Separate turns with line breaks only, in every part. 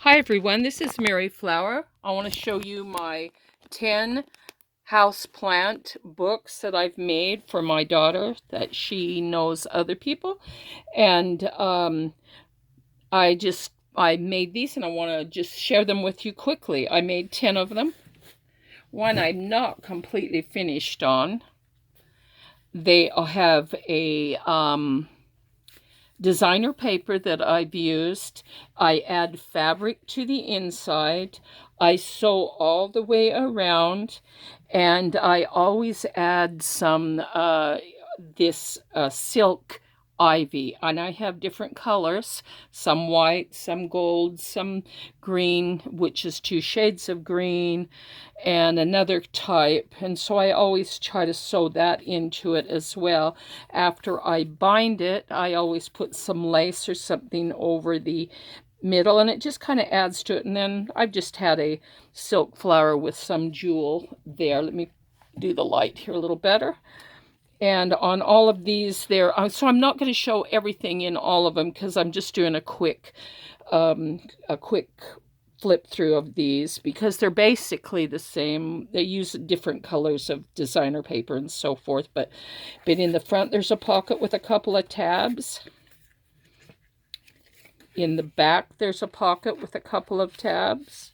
Hi everyone, this is Mary Flower. I want to show you my 10 houseplant books that I've made for my daughter that she knows other people. And I made these and I want to just share them with you quickly. I made 10 of them. One I'm not completely finished on. They have a designer paper that I've used. I add fabric to the inside. I sew all the way around, and I always add some this silk ivy, and I have different colors, some white, some gold, some green, which is two shades of green, and another type. And so I always try to sew that into it as well. After I bind it, I always put some lace or something over the middle, and it just kind of adds to it. And then I've just had a silk flower with some jewel there. Let me do the light here a little better. And on all of these there, so I'm not going to show everything in all of them because I'm just doing a quick flip through of these because they're basically the same. They use different colors of designer paper and so forth, but in the front there's a pocket with a couple of tabs. In the back there's a pocket with a couple of tabs.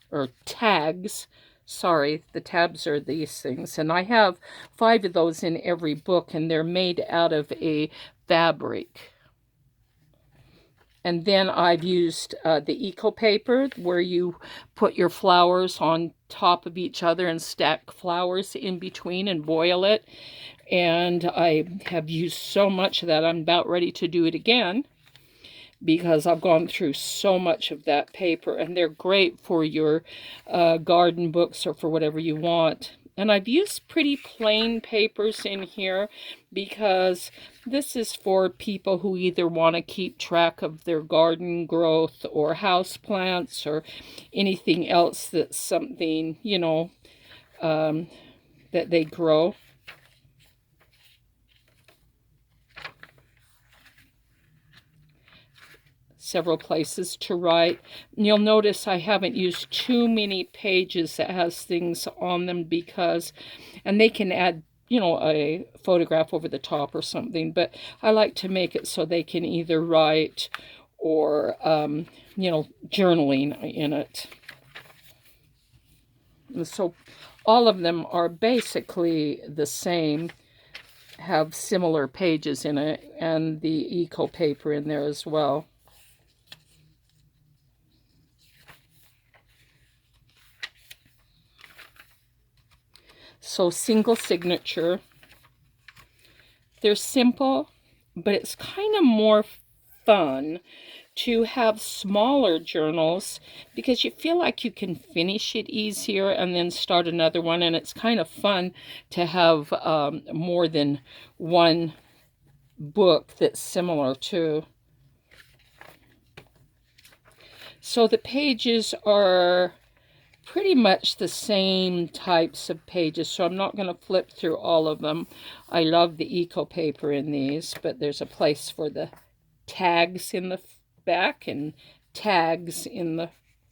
Or tags. Sorry, the tabs are these things. And I have 5 of those in every book, and they're made out of a fabric. And then I've used the eco paper where you put your flowers on top of each other and stack flowers in between and boil it. And I have used so much of that I'm about ready to do it again because I've gone through so much of that paper, and they're great for your garden books or for whatever you want. And I've used pretty plain papers in here because this is for people who either want to keep track of their garden growth or house plants or anything else that's something, that they grow. Several places to write. And you'll notice I haven't used too many pages that has things on them and they can add, a photograph over the top or something, but I like to make it so they can either write or, journaling in it. And so all of them are basically the same, have similar pages in it, and the eco paper in there as well. So single signature. They're simple, but it's kind of more fun to have smaller journals because you feel like you can finish it easier and then start another one. And it's kind of fun to have more than one book that's similar too. So the pages are pretty much the same types of pages, so I'm not going to flip through all of them. I love the eco paper in these, but there's a place for the tags in the back and tags in the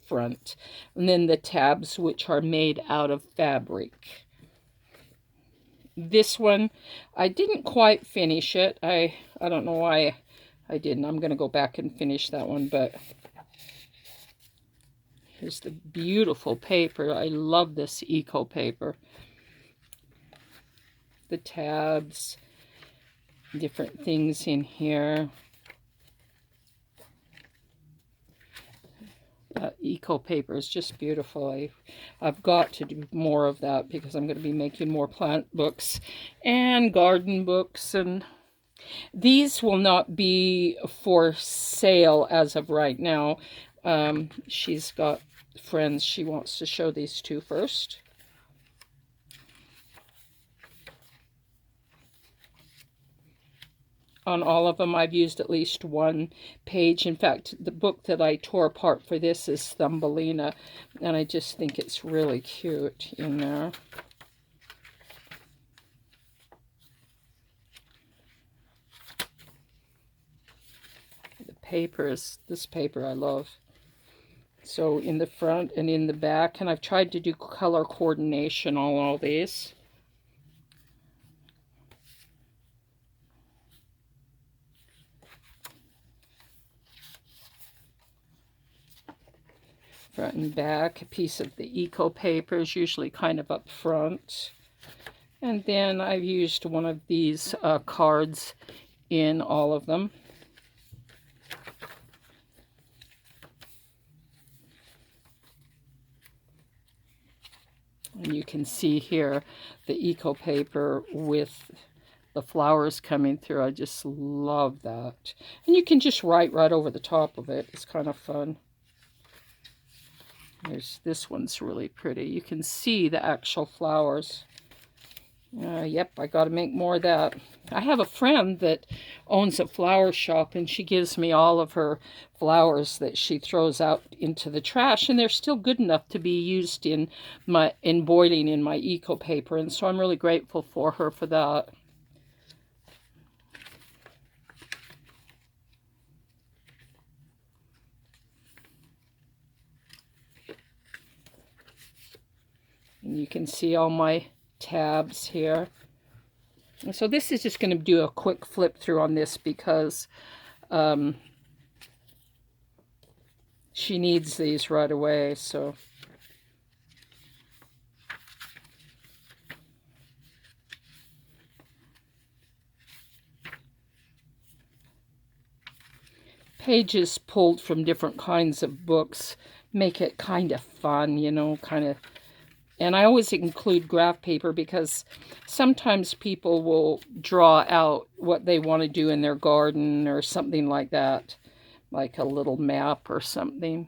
front, and then the tabs, which are made out of fabric. This one, I didn't quite finish it. I don't know why I didn't. I'm going to go back and finish that one, but here's the beautiful paper. I love this eco paper. The tabs, different things in here. Eco paper is just beautiful. I've got to do more of that because I'm going to be making more plant books and garden books. And these will not be for sale as of right now. She's got friends she wants to show these to first. On all of them, I've used at least one page. In fact, the book that I tore apart for this is Thumbelina, and I just think it's really cute in there. The papers. This paper I love. So in the front and in the back, and I've tried to do color coordination on all these. Front and back, a piece of the eco paper is usually kind of up front. And then I've used one of these cards in all of them. And you can see here the eco paper with the flowers coming through. I just love that. And you can just write right over the top of it. It's kind of fun. This one's really pretty. You can see the actual flowers. Yep, I got to make more of that. I have a friend that owns a flower shop, and she gives me all of her flowers that she throws out into the trash, and they're still good enough to be used in boiling in my eco paper, and so I'm really grateful for her for that. And you can see all my tabs here. And so this is just going to do a quick flip through on this because she needs these right away. So pages pulled from different kinds of books make it kind of fun, you know, kind of. And I always include graph paper because sometimes people will draw out what they want to do in their garden or something like that, like a little map or something.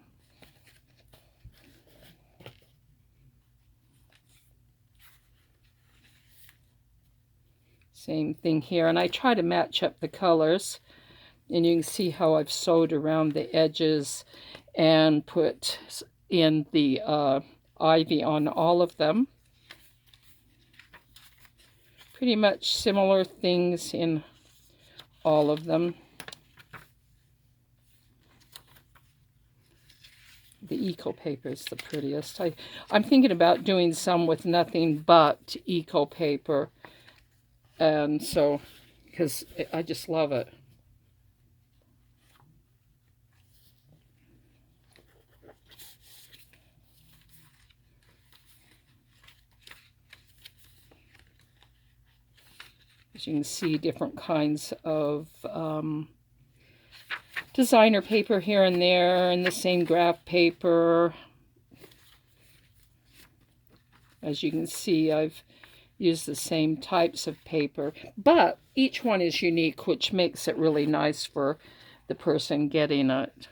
Same thing here. And I try to match up the colors. And you can see how I've sewed around the edges and put in the ivy on all of them. Pretty much similar things in all of them. The eco paper is the prettiest. I'm thinking about doing some with nothing but eco paper, and so because I just love it. As you can see, different kinds of designer paper here and there, and the same graph paper. As you can see, I've used the same types of paper, but each one is unique, which makes it really nice for the person getting it.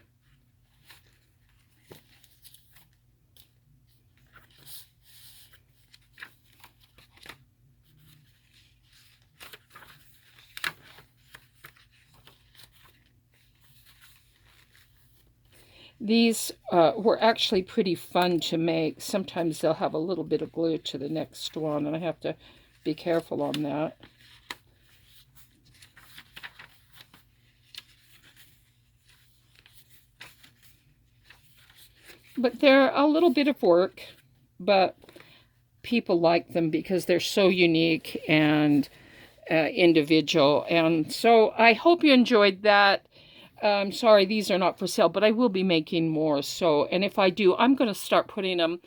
These were actually pretty fun to make. Sometimes they'll have a little bit of glue to the next one, and I have to be careful on that. But they're a little bit of work, but people like them because they're so unique and individual. And so I hope you enjoyed that. I'm sorry, these are not for sale, but I will be making more. So, and if I do, I'm going to start putting them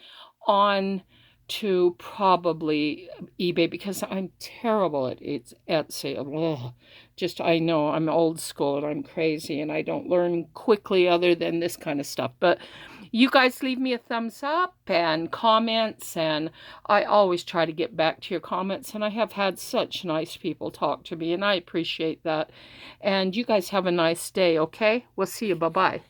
on to probably eBay because I'm terrible at Etsy. Ugh. Just, I know I'm old school and I'm crazy and I don't learn quickly other than this kind of stuff. But you guys leave me a thumbs up and comments, and I always try to get back to your comments, and I have had such nice people talk to me, and I appreciate that. And you guys have a nice day, okay? We'll see you. Bye-bye.